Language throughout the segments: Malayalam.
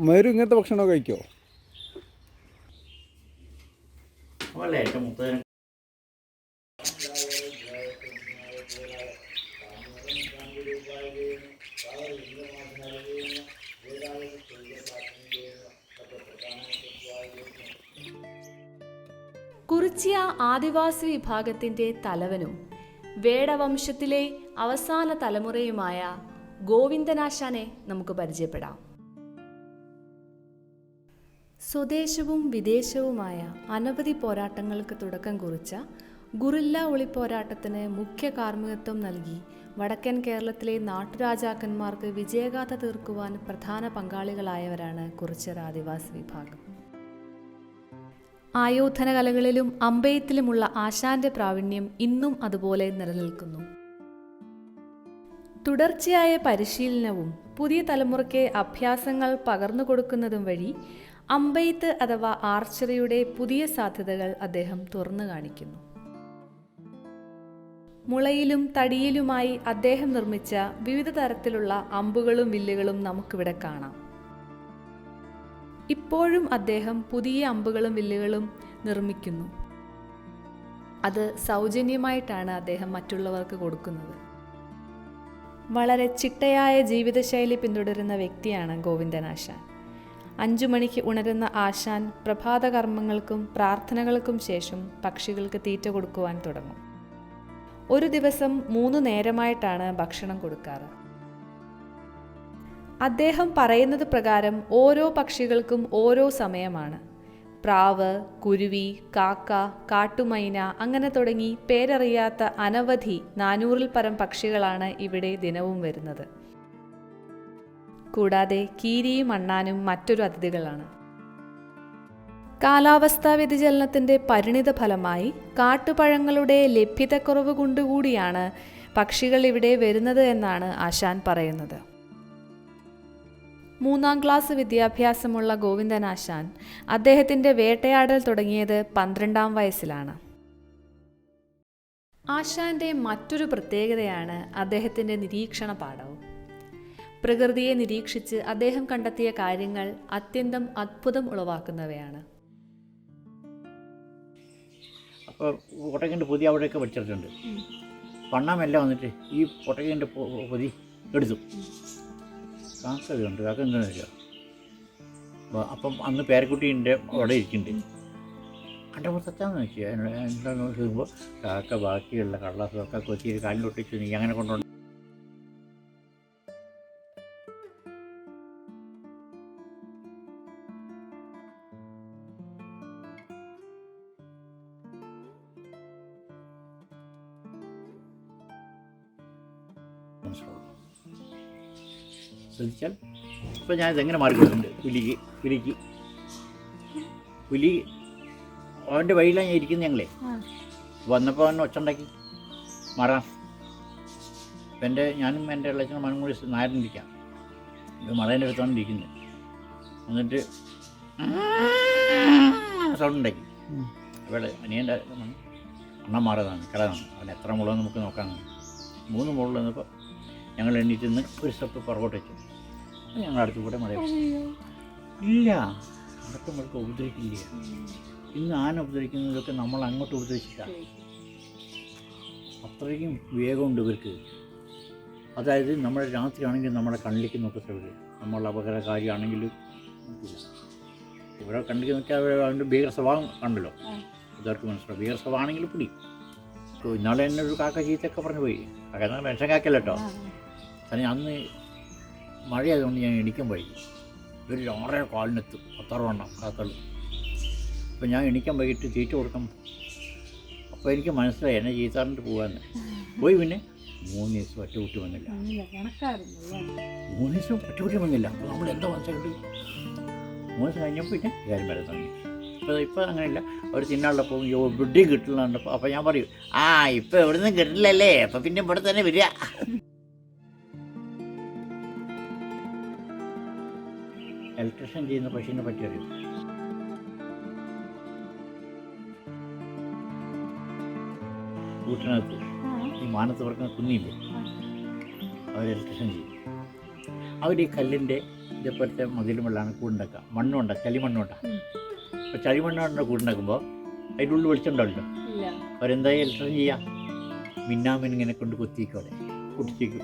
മേരും ഇങ്ങനത്തെ ഭക്ഷണമൊക്കെ കഴിക്കുമോ? കുറിച്യ ആദിവാസി വിഭാഗത്തിൻ്റെ തലവനും വേടവംശത്തിലെ അവസാന തലമുറയുമായ ഗോവിന്ദനാശാനെ നമുക്ക് പരിചയപ്പെടാം. സ്വദേശവും വിദേശവുമായ അനവധി പോരാട്ടങ്ങൾക്ക് തുടക്കം കുറിച്ച ഗുറില്ല ഒളിപ്പോരാട്ടത്തിന് മുഖ്യ കാർമ്മികത്വം നൽകി വടക്കൻ കേരളത്തിലെ നാട്ടുരാജാക്കന്മാർക്ക് വിജയഗാഥ തീർക്കുവാൻ പ്രധാന പങ്കാളികളായവരാണ് കുറിച്യർ ആദിവാസി വിഭാഗം. ആയോധന കലകളിലും അമ്പെയ്ത്തിലുമുള്ള ആശാന്റെ പ്രാവീണ്യം ഇന്നും അതുപോലെ നിലനിൽക്കുന്നു. തുടർച്ചയായ പരിശീലനവും പുതിയ തലമുറയ്ക്ക് അഭ്യാസങ്ങൾ പകർന്നു കൊടുക്കുന്നതും വഴി അമ്പെയ്ത്ത് അഥവാ ആർച്ചറിയുടെ പുതിയ സാധ്യതകൾ അദ്ദേഹം തുറന്നു കാണിക്കുന്നു. മുളയിലും തടിയിലുമായി അദ്ദേഹം നിർമ്മിച്ച വിവിധ തരത്തിലുള്ള അമ്പുകളും വില്ലുകളും നമുക്കിവിടെ കാണാം. ഇപ്പോഴും അദ്ദേഹം പുതിയ അമ്പുകളും വില്ലുകളും നിർമ്മിക്കുന്നു. അത് സൗജന്യമായിട്ടാണ് അദ്ദേഹം മറ്റുള്ളവർക്ക് കൊടുക്കുന്നത്. വളരെ ചിട്ടയായ ജീവിതശൈലി പിന്തുടരുന്ന വ്യക്തിയാണ് ഗോവിന്ദൻ ആശാൻ. 5 മണിക്ക് ഉണരുന്ന ആശാൻ പ്രഭാത കർമ്മങ്ങൾക്കും പ്രാർത്ഥനകൾക്കും ശേഷം പക്ഷികൾക്ക് തീറ്റ കൊടുക്കുവാൻ തുടങ്ങും. ഒരു ദിവസം 3 നേരമായിട്ടാണ് ഭക്ഷണം കൊടുക്കാറ്. അദ്ദേഹം പറയുന്നത് പ്രകാരം ഓരോ പക്ഷികൾക്കും ഓരോ സമയമാണ്. പ്രാവ്, കുരുവി, കാക്ക, കാട്ടുമൈന അങ്ങനെ തുടങ്ങി പേരറിയാത്ത അനവധി 400-ൽ പരം പക്ഷികളാണ് ഇവിടെ ദിനവും വരുന്നത്. കൂടാതെ കീരിയും അണ്ണാനും മറ്റൊരു അതിഥികളാണ്. കാലാവസ്ഥാ വ്യതിചലനത്തിൻ്റെ പരിണിത ഫലമായി കാട്ടുപഴങ്ങളുടെ ലഭ്യതക്കുറവ് കൊണ്ടുകൂടിയാണ് പക്ഷികൾ ഇവിടെ വരുന്നത് എന്നാണ് ആശാൻ പറയുന്നത്. 3ാം ക്ലാസ് വിദ്യാഭ്യാസമുള്ള ഗോവിന്ദൻ ആശാൻ അദ്ദേഹത്തിൻ്റെ വേട്ടയാടൽ തുടങ്ങിയത് 12ാം വയസ്സിലാണ്. ആശാന്റെ മറ്റൊരു പ്രത്യേകതയാണ് അദ്ദേഹത്തിൻ്റെ നിരീക്ഷണ പാഠവും. പ്രകൃതിയെ നിരീക്ഷിച്ച് അദ്ദേഹം കണ്ടെത്തിയ കാര്യങ്ങൾ അത്യന്തം അത്ഭുതം ഉളവാക്കുന്നവയാണ്. അപ്പോൾ പൊട്ടക്കിൻ്റെ പൊതി അവിടെയൊക്കെ വെച്ചിട്ടുണ്ട്. വണ്ണമെല്ലാം വന്നിട്ട് ഈ പൊട്ടക്കിൻ്റെ പൊതി എടുത്തു. കാക്കയുണ്ട്. കാക്ക എന്താണെന്ന് വെച്ചാൽ അപ്പം അന്ന് പേരക്കുട്ടീൻ്റെ അവിടെ ഇരിക്കുന്നുണ്ട്. കണ്ടപ്പോൾ സത്താന്ന് വെച്ചാൽ എന്താണെന്ന് നോക്കുമ്പോൾ കാക്ക ബാക്കിയുള്ള കള്ളാസൊക്കെ കൊത്തി കാലിലൊട്ടിച്ച് നീ അങ്ങനെ കൊണ്ടുണ്ട്. ശ്രദ്ധിച്ചാൽ ഇപ്പം ഞാനിതെങ്ങനെ മാറിക്കൊടുക്കുന്നുണ്ട്. പുലി അവൻ്റെ വഴിയിലാണ് ഞാൻ ഇരിക്കുന്നത്. ഞങ്ങളെ വന്നപ്പോൾ അവൻ ഒച്ച ഉണ്ടാക്കി മാറാം. അപ്പം ഞാനും എൻ്റെ ഇളച്ചനും മനും കൂടി നാരനിരിക്കാം. ഇത് മറേൻ്റെ അടുത്താണ് ഇരിക്കുന്നത്. എന്നിട്ട് സൗണ്ട് ഉണ്ടാക്കി. അവിടെ അനിയൻ്റെ അണ്ണൻ മാറതാണ്, കിടന്നാണ്. അവൻ എത്ര മുളക് നമുക്ക് നോക്കാമെന്ന്. 3 മുകളിൽ നിന്നപ്പോൾ ഞങ്ങൾ എണ്ണീറ്റ് നിന്ന് ഒരു സ്റ്റെപ്പ് പുറകോട്ട് വെച്ചു. ഞങ്ങൾ അടുത്ത് കൂടെ മഴ ഇല്ല. അടുത്ത മഴക്ക് ഉപദ്രവിക്കില്ല. ഇന്ന് ആന ഉപദ്രവിക്കുന്നതൊക്കെ നമ്മൾ അങ്ങോട്ട് ഉപദ്രവിച്ചിട്ടാണ്. അത്രയ്ക്കും വേഗമുണ്ട് ഇവർക്ക്. അതായത് നമ്മുടെ രാത്രിയാണെങ്കിൽ നമ്മുടെ കണ്ണിലേക്ക് നോക്കത്തവർ, നമ്മൾ അപകടകാരിയാണെങ്കിലും ഇവിടെ കണ്ണിലേക്ക് നോക്കിയാൽ അവൻ്റെ ഭീകര സ്വഭാവം കണ്ടല്ലോ. ഇതവർക്ക് മനസ്സിലാവും. ഭീകര സ്വഭാവമാണെങ്കിൽ പിടി. ഇന്നാളെ തന്നെ ഒരു കാക്ക ചീത്തൊക്കെ പറഞ്ഞു പോയി. കാക്ക മനുഷ്യൻ കാക്കല്ല കേട്ടോ. കാരണം അന്ന് മഴയായതുകൊണ്ട് ഞാൻ എണിക്കാൻ വൈകി. ഒരു 6:15 10 കാക്കൾ. അപ്പോൾ ഞാൻ എണിക്കാൻ വൈകിട്ട് തീറ്റ കൊടുക്കാം. അപ്പോൾ എനിക്ക് മനസ്സിലായി എന്നെ ചീത്താറിട്ട് പോകാമെന്ന്. പോയി പിന്നെ 3 ദിവസം ഒറ്റകുട്ടി വന്നില്ല. 3 ദിവസം ഒറ്റകുട്ടി വന്നില്ല. അപ്പോൾ നമ്മൾ എന്താ മനസ്സിലായിട്ട് 3 ദിവസം കഴിഞ്ഞപ്പോൾ പിന്നെ കാര്യം വരെ തുടങ്ങി. ഇപ്പോൾ അങ്ങനെയില്ല. അവർ തിന്നാളുള്ളപ്പോൾ എവിടെയും കിട്ടുന്നുണ്ട്. അപ്പോൾ ഞാൻ പറയും, ഇപ്പോൾ എവിടെ നിന്നും കിട്ടില്ലല്ലേ, അപ്പോൾ പിന്നെ ഇവിടെ തന്നെ വരിക. ഇലക്ട്രീഷ്യൻ ചെയ്യുന്ന പശുവിനെ പറ്റി അറിയും. കൂട്ടിനകത്ത് ഈ മാനത്ത് പറക്കുന്ന കുന്നിയില്ലേ, അവർ ഇലക്ട്രീഷ്യൻ ചെയ്യും. അവർ ഈ കല്ലിൻ്റെ ഇതേപോലത്തെ മതിലും വെള്ളമാണ് കൂടുണ്ടാക്കുക. മണ്ണുണ്ട, ചളിമണ്ണുണ്ട. അപ്പോൾ ചളിമണ്ണുണ്ട കൂടുണ്ടാക്കുമ്പോൾ അതിൻ്റെ ഉള്ളിൽ വെളിച്ചുണ്ടാവില്ലോ. അവരെന്തായാലും എത്ര ചെയ്യാം, മിന്നാമിനിങ്ങനെ കൊണ്ട് കൊത്തിക്കും, അവിടെ പൊട്ടിച്ചേക്കും.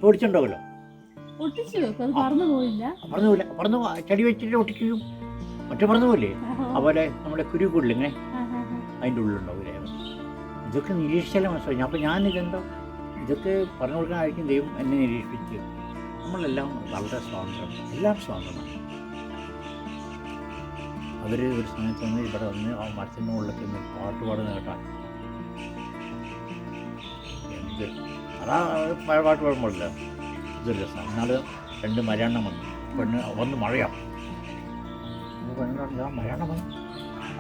പൊടിച്ചുണ്ടാവുമല്ലോ, പറന്നു പോയില്ല, ചടി വെച്ചിട്ട് ഒട്ടിക്കും, മറ്റേ പറന്നു പോയില്ലേ. അതുപോലെ നമ്മുടെ കുരുക്കൂടില്ല ഇങ്ങനെ അതിൻ്റെ ഉള്ളിലുണ്ടാവില്ലേ. ഇതൊക്കെ നിരീക്ഷിച്ചാലേ മനസ്സിലായി. അപ്പോൾ ഞാനിതെന്തോ ഇതൊക്കെ പറഞ്ഞു കൊടുക്കാനായിരിക്കും ദൈവം എന്നെ നിരീക്ഷിച്ച്. നമ്മളെല്ലാം വളരെ സ്വാതന്ത്ര്യം, എല്ലാം സ്വാതന്ത്ര്യമാണ്. അവർ ഒരു സമയത്ത് വന്ന് ഇവിടെ വന്ന് ആ മരത്തിൻ്റെ മുകളിലൊക്കെ ഒന്ന് പാട്ട് പാടുന്ന കേട്ടാൽ എന്ത് അതാ പാട്ട് പാടുമ്പോഴല്ല ഇതൊരു രസമാണ്. എന്നാൽ 2 മലയാളം വന്ന് മഴയാണ്. പെണ്ണ് മലയാളം വന്നു.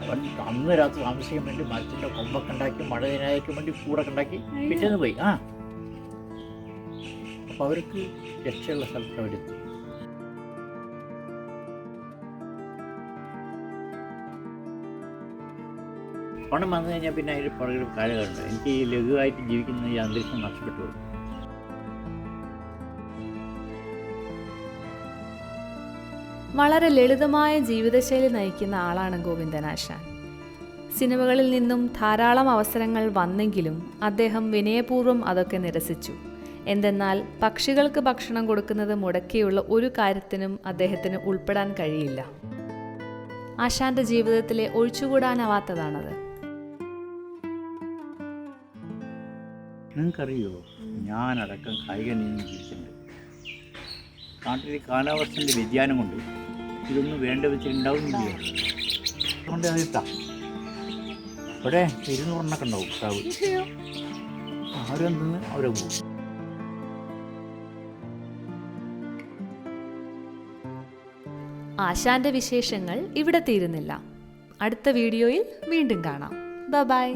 അവൻ അന്ന് രാത്രി താമസിക്കാൻ വേണ്ടി മരത്തിൻ്റെ കൊമ്പൊക്കെ ഉണ്ടാക്കി മഴ ദിനായിരിക്കാൻ വേണ്ടി കൂടൊക്കെ ഉണ്ടാക്കി പിറ്റേന്ന് പോയി. അപ്പോൾ അവർക്ക് രക്ഷയുള്ള സ്ഥലത്ത് അവരെത്തി. പണം വന്നു കഴിഞ്ഞാൽ പിന്നെ അതിൻ്റെ പുറകിൽ കാര്യങ്ങളുണ്ട്. എനിക്ക് ഈ ലഘുവായിട്ട് ജീവിക്കുന്ന ഈ അന്തരീക്ഷം നഷ്ടപ്പെട്ടു പോകും. വളരെ ലളിതമായ ജീവിതശൈലി നയിക്കുന്ന ആളാണ് ഗോവിന്ദൻ ആശാൻ. സിനിമകളിൽ നിന്നും ധാരാളം അവസരങ്ങൾ വന്നെങ്കിലും അദ്ദേഹം വിനയപൂർവ്വം അതൊക്കെ നിരസിച്ചു. എന്തെന്നാൽ പക്ഷികൾക്ക് ഭക്ഷണം കൊടുക്കുന്നത് മുടക്കിയുള്ള ഒരു കാര്യത്തിനും അദ്ദേഹത്തിന് ഉൾപ്പെടാൻ കഴിയില്ല. ആശാന്റെ ജീവിതത്തിലെ ഒഴിച്ചുകൂടാനാവാത്തതാണത്. നിങ്ങൾക്കറിയോ, ഞാനടക്കം കായിക നീങ്ങി ജീവിച്ചിട്ടുണ്ട്. നാട്ടിലെ കാലാവസ്ഥൻ്റെ വ്യതിയാനം കൊണ്ട് ഇതൊന്നും വേണ്ട വെച്ചിട്ടുണ്ടാവുന്നില്ല. അതുകൊണ്ട് അതിട്ടാ ഇവിടെ 200 എണ്ണൊക്കെ ഉണ്ടാവും പ്രാവ്. അവരെന്തെന്ന് അവരെ പോകും. ആശാന്റെ വിശേഷങ്ങൾ ഇവിടെ തീരുന്നില്ല. അടുത്ത വീഡിയോയിൽ വീണ്ടും കാണാം. ബൈ.